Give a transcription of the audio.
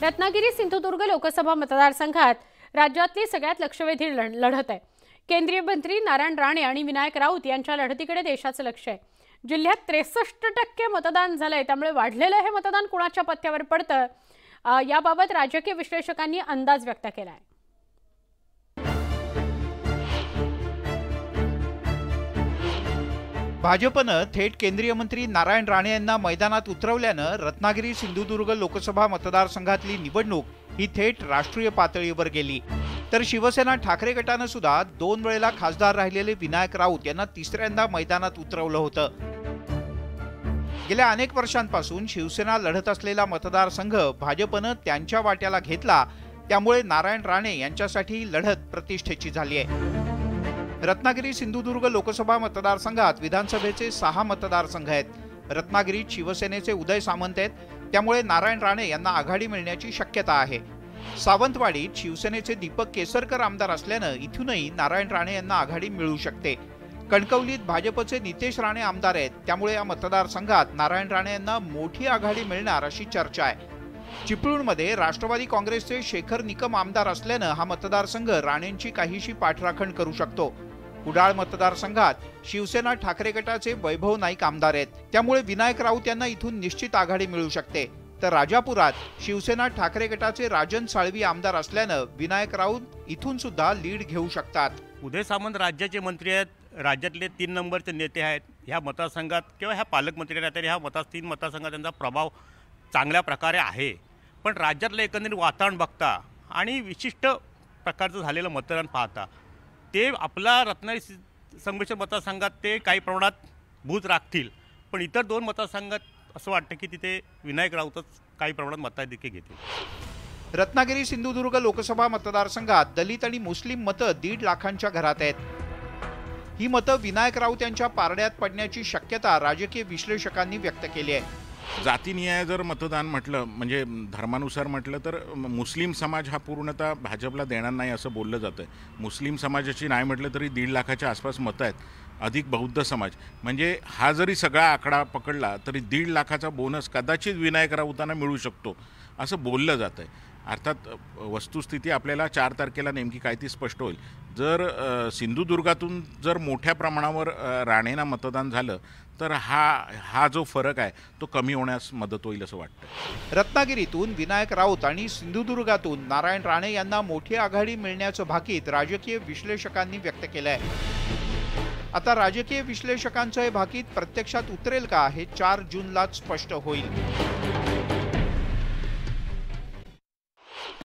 रत्नागिरी सिंधुदुर्ग लोकसभा मतदारसंघात राज्यातली सगळ्यात लक्षवेधी लढत आहे। केंद्रीय मंत्री नारायण राणे आणि विनायक राऊत यांच्या लढतीकडे देशाचं लक्ष आहे। जिल्ह्यात 63% मतदान झालंय, त्यामुळे वाढलेलं हे मतदान कोणाच्या पत्त्यावर पडतं याबाबत राजकीय विश्लेषकांनी अंदाज व्यक्त केलाय। भाजपनं थेट केंद्रीय मंत्री नारायण राणे यांना मैदानात उतरवल्यानं रत्नागिरी सिंधुदुर्ग लोकसभा मतदारसंघातली निवडणूक ही थेट राष्ट्रीय पातळीवर गेली। तर शिवसेना ठाकरे गटानं सुद्धा 2 वेळेला खासदार राहिलेले विनायक राऊत यांना तिसऱ्यांदा मैदानात उतरवलं होतं। गेल्या अनेक वर्षांपासून शिवसेना लढत असलेला मतदारसंघ भाजपनं त्यांच्या वाट्याला घेतला, त्यामुळे नारायण राणे यांच्यासाठी लढत प्रतिष्ठेची झाली आहे। रत्नागिरी सिंधुदुर्ग लोकसभा मतदारसंघात विधानसभेचे 6 मतदारसंघ आहेत। रत्नागिरीत शिवसेनेचे उदय सामंत आहेत, त्यामुळे नारायण राणे यांना आघाडी मिळण्याची शक्यता आहे। सावंतवाडीत शिवसेनेचे दीपक केसरकर आमदार असल्यानं इथूनही नारायण राणे यांना आघाडी मिळू शकते। कणकवलीत भाजपचे नितेश राणे आमदार आहेत, त्यामुळे या मतदारसंघात नारायण राणे यांना मोठी आघाडी मिळणार अशी चर्चा आहे। चिपळूणमध्ये राष्ट्रवादी काँग्रेसचे शेखर निकम आमदार असल्यानं हा मतदारसंघ राणेंची काहीशी पाठराखण करू शकतो। कुडाळ मतदारसंघात शिवसेना ठाकरे गटाचे वैभव नाईक आमदार आहेत, त्यामुळे विनायक राऊत यांना इथून निश्चित आघाडी मिळू शकते। तर राजापुरात शिवसेना ठाकरे गटाचे राजन साळवी आमदार असल्यानं विनायक राऊत इथून सुद्धा लीड घेऊ शकतात। उदय सामंत राज्याचे मंत्री आहेत, राज्यातले 3 नंबरचे नेते आहेत। ह्या मतदारसंघात किंवा ह्या पालकमंत्री आहेत, ह्या 3 मतदारसंघात त्यांचा प्रभाव चांगल्या प्रकारे आहे। पण राज्यातलं एकंदरीत वातावरण बघता आणि विशिष्ट प्रकारचं झालेलं मतदान पाहता ते आपला रत्नागिरी संमिश्र मतदारसंघात ते काही प्रमाणात भूज राखतील, पण इतर 2 मतदारसंघात असं वाटतं की तिथे विनायक राऊतच काही प्रमाणात मताधिक्य घेतील। रत्नागिरी सिंधुदुर्ग लोकसभा मतदारसंघात दलित आणि मुस्लिम मतं 1.5 लाखांच्या घरात आहेत। ही मतं विनायक राऊत यांच्या पारड्यात पडण्याची शक्यता राजकीय विश्लेषकांनी व्यक्त केली आहे। जातीनिहाय जर मतदान म्हटलं, म्हणजे धर्मानुसार म्हटलं, तर मुस्लिम समाज हा पूर्णतः भाजपला देणार नाही असं बोललं जातं। मुस्लिम समाजाची नाही म्हटलं तरी 1.5 लाखाच्या आसपास मतं आहेत, अधिक बौद्ध समाज, म्हणजे हा जरी सगळा आकडा पकडला तरी 1.5 लाखाचा बोनस कदाचित विनायक राऊतांना मिळू शकतो असं बोललं जातं आहे। अर्थात वस्तुस्थिती आपल्याला 4 तारखेला नेमकी काय ती स्पष्ट होईल। जर सिंधुदुर्गातून जर मोठ्या प्रमाणावर राणेंना मतदान झालं तर हा जो फरक आहे तो कमी होण्यास मदत होईल असं वाटतं। रत्नागिरीतून विनायक राऊत आणि सिंधुदुर्गातून नारायण राणे यांना मोठी आघाडी मिळण्याचं भाकीत राजकीय विश्लेषकांनी व्यक्त केलं आहे। आता राजकीय विश्लेषकांचं हे भाकीत प्रत्यक्षात उतरेल का हे 4 जूनलाच स्पष्ट होईल।